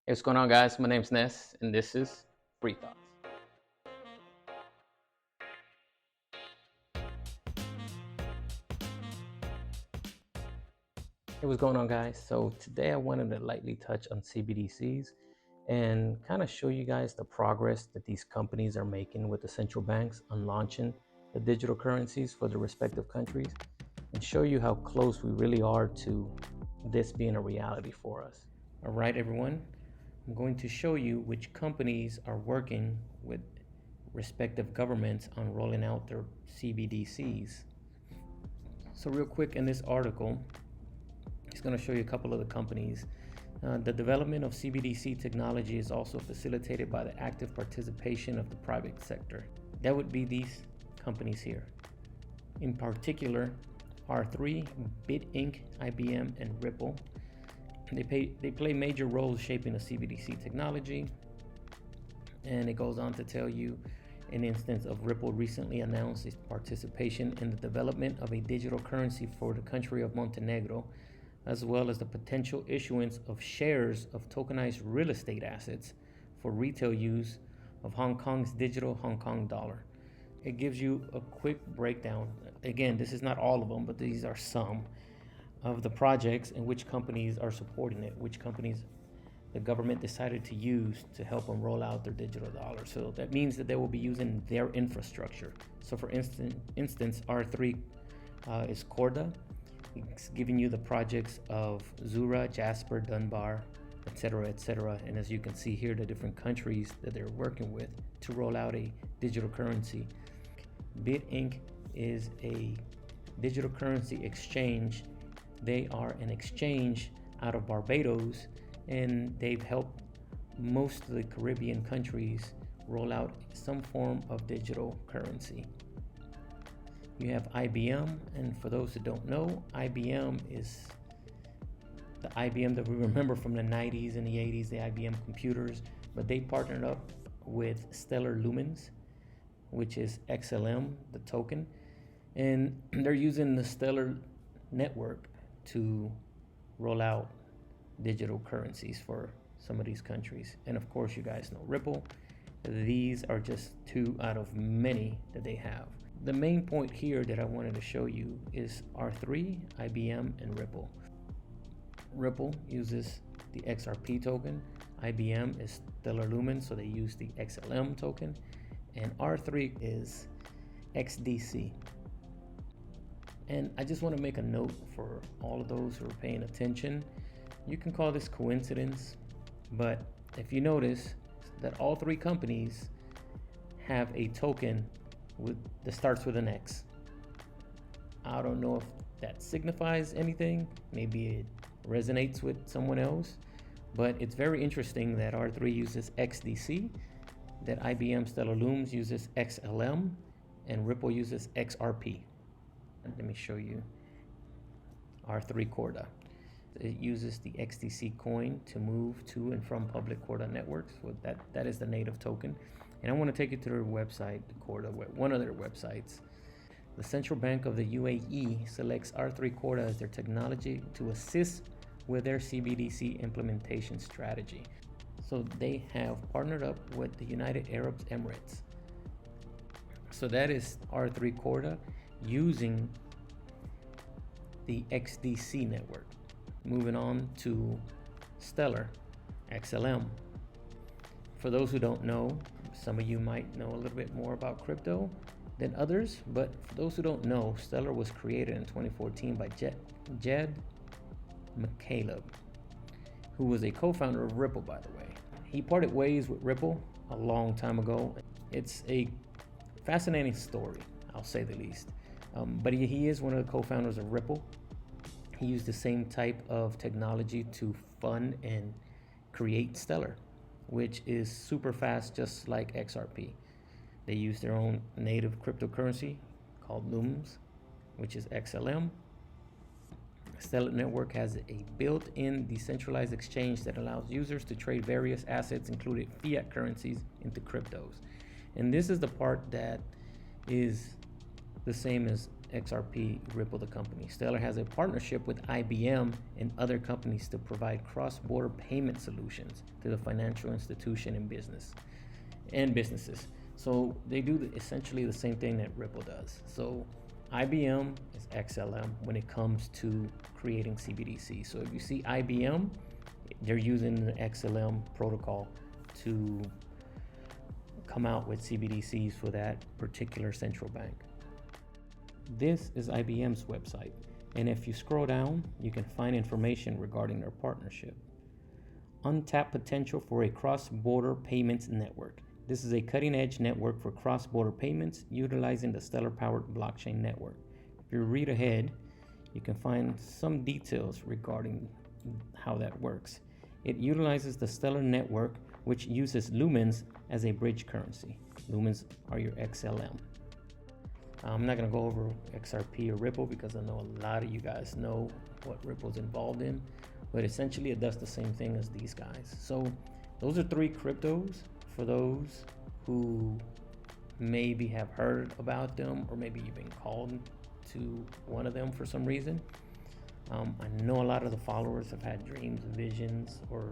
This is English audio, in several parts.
Hey, what's going on, guys? My name's Ness, and this is Free Thoughts. Hey, what's going on, guys? So today I wanted to lightly touch on CBDCs and kind of show you guys the progress that these companies are making with the central banks on launching the digital currencies for the respective countries, and show you how close we really are to this being a reality for us. All right, everyone. I'm going to show you which companies are working with respective governments on rolling out their CBDCs. So real quick, in this article, it's going to show you a couple of the companies. The development of CBDC technology is also facilitated by the active participation of the private sector. That would be these companies here. In particular, R3, Bit Inc., IBM, and Ripple. They play major roles shaping the CBDC technology. And it goes on to tell you an instance of Ripple recently announced its participation in the development of a digital currency for the country of Montenegro, as well as the potential issuance of shares of tokenized real estate assets for retail use of Hong Kong's digital Hong Kong dollar. It gives you a quick breakdown. Again, this is not all of them, but these are some of the projects and which companies are supporting it, which companies the government decided to use to help them roll out their digital dollar. So that means that they will be using their infrastructure. So for instance, R3 is Corda. It's giving you the projects of Zura, Jasper, Dunbar, etc., etc. And as you can see here, the different countries that they're working with to roll out a digital currency. Bit Inc. is a digital currency exchange. They are an exchange out of Barbados, and they've helped most of the Caribbean countries roll out some form of digital currency. You have IBM, and for those who don't know, IBM is the IBM that we remember from the 90s and the 80s, the IBM computers, but they partnered up with Stellar Lumens, which is XLM, the token, and they're using the Stellar network to roll out digital currencies for some of these countries. And of course, you guys know Ripple. These are just two out of many that they have. The main point here that I wanted to show you is R3, IBM, and Ripple. Ripple uses the XRP token. IBM is Stellar Lumen, so they use the XLM token. And R3 is XDC. And I just want to make a note for all of those who are paying attention. You can call this coincidence, but if you notice that all three companies have a token that starts with an X. I don't know if that signifies anything. Maybe it resonates with someone else, but it's very interesting that R3 uses XDC, that IBM Stellar Lumens uses XLM, and Ripple uses XRP. Let me show you R3 Corda. It uses the XDC coin to move to and from public Corda networks. So that is the native token. And I want to take you to their website, Corda, one of their websites. The Central Bank of the UAE selects R3 Corda as their technology to assist with their CBDC implementation strategy. So they have partnered up with the United Arab Emirates. So that is R3 Corda using the XDC network. Moving on to Stellar, XLM. For those who don't know, some of you might know a little bit more about crypto than others, but for those who don't know, Stellar was created in 2014 by Jed McCaleb, who was a co-founder of Ripple, by the way. He parted ways with Ripple a long time ago. It's a fascinating story, I'll say the least. But he is one of the co-founders of Ripple. He used the same type of technology to fund and create Stellar, which is super fast, just like XRP. They use their own native cryptocurrency called Lumens, which is XLM. Stellar Network has a built-in decentralized exchange that allows users to trade various assets, including fiat currencies, into cryptos. And this is the part that is the same as XRP, Ripple the company. Stellar has a partnership with IBM and other companies to provide cross-border payment solutions to the financial institution and businesses. So they do essentially the same thing that Ripple does. So IBM is XLM when it comes to creating CBDC. So if you see IBM, they're using the XLM protocol to come out with CBDCs for that particular central bank. This is IBM's website, and if you scroll down, you can find information regarding their partnership. Untapped potential for a cross-border payments network. This is a cutting-edge network for cross-border payments utilizing the Stellar-powered blockchain network. If you read ahead, you can find some details regarding how that works. It utilizes the Stellar network, which uses lumens as a bridge currency. Lumens are your XLM. I'm not going to go over XRP or Ripple because I know a lot of you guys know what Ripple's involved in, but essentially it does the same thing as these guys. So those are 3 cryptos for those who maybe have heard about them, or maybe you've been called to one of them for some reason. I know a lot of the followers have had dreams and visions, or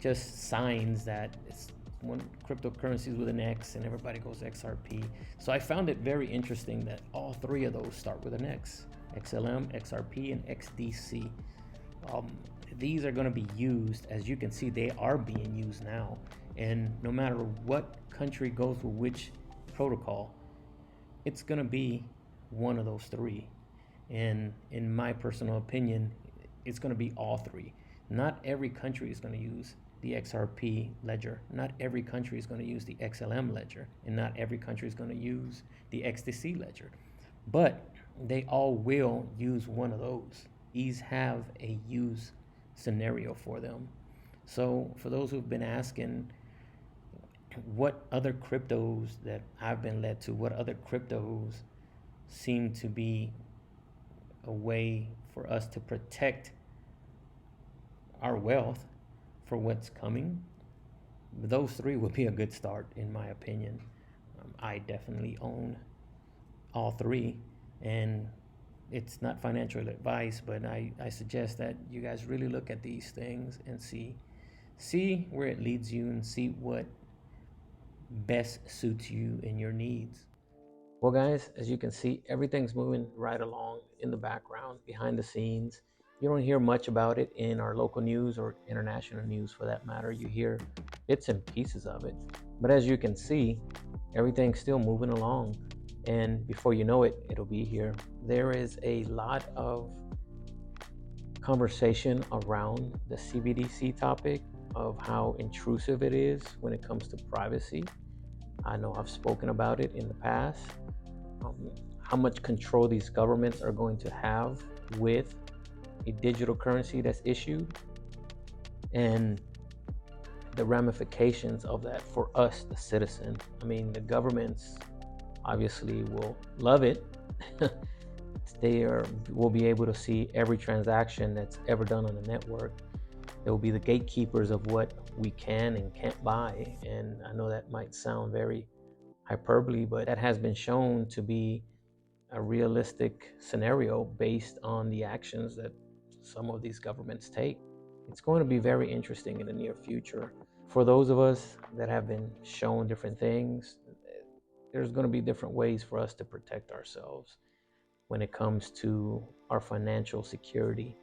just signs that it's one cryptocurrencies with an X and everybody goes XRP. So I found it very interesting that all 3 of those start with an X: XLM, XRP, and XDC. These are going to be used, as you can see, they are being used now. And no matter what country goes with which protocol, it's going to be one of those 3. And in my personal opinion, it's going to be all 3. Not every country is going to use the XRP ledger. Not every country is going to use the XLM ledger. And not every country is going to use the XDC ledger. But they all will use one of those. These have a use scenario for them. So for those who've been asking what other cryptos that I've been led to, what other cryptos seem to be a way for us to protect our wealth for what's coming, those 3 would be a good start in my opinion. I definitely own all 3, and it's not financial advice, but I suggest that you guys really look at these things and see where it leads you and see what best suits you and your needs. Well, guys, as you can see, everything's moving right along in the background, behind the scenes. You don't hear much about it in our local news or international news for that matter. You hear bits and pieces of it. But as you can see, everything's still moving along. And before you know it, it'll be here. There is a lot of conversation around the CBDC topic, of how intrusive it is when it comes to privacy. I know I've spoken about it in the past. How much control these governments are going to have with a digital currency that's issued, and the ramifications of that for us, the citizen. I mean, the governments obviously will love it. Will be able to see every transaction that's ever done on the network. They will be the gatekeepers of what we can and can't buy. And I know that might sound very hyperbole, but that has been shown to be a realistic scenario based on the actions that some of these governments take. It's going to be very interesting in the near future. For those of us that have been shown different things, there's going to be different ways for us to protect ourselves when it comes to our financial security.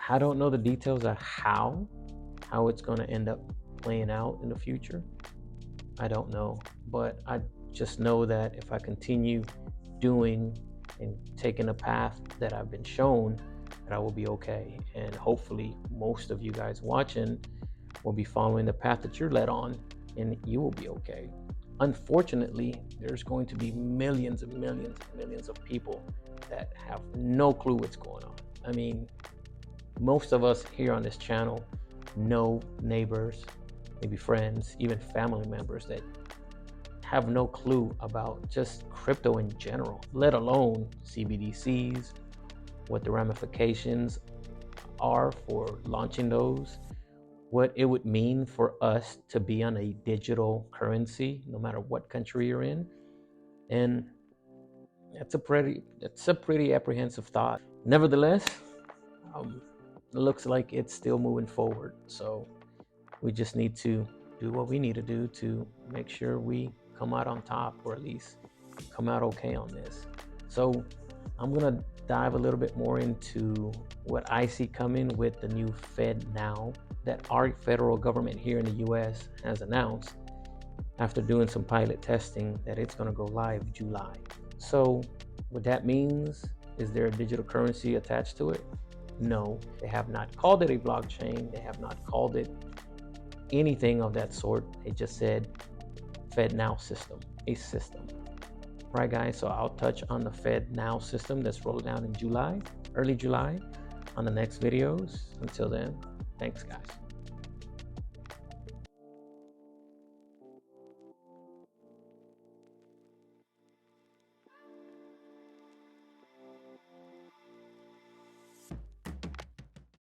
I don't know the details of how it's going to end up playing out in the future. I don't know, but I just know that if I continue doing and taking a path that I've been shown, that I will be okay. And hopefully most of you guys watching will be following the path that you're led on, and you will be okay. Unfortunately, there's going to be millions and millions and millions of people that have no clue what's going on. I mean, most of us here on this channel know neighbors, maybe friends, even family members that have no clue about just crypto in general, let alone CBDCs, what the ramifications are for launching those, what it would mean for us to be on a digital currency, no matter what country you're in. And It's a pretty apprehensive thought. Nevertheless, it looks like it's still moving forward. So we just need to do what we need to do to make sure we come out on top, or at least come out okay on this. So I'm gonna dive a little bit more into what I see coming with the new Fed Now that our federal government here in the US has announced after doing some pilot testing that it's going to go live July. So what that means, is there a digital currency attached to it? No, they have not called it a blockchain. They have not called it anything of that sort. They just said Fed Now system, a system. Right, guys, so I'll touch on the Fed Now system that's rolling out in July, early July, on the next videos. Until then, thanks, guys.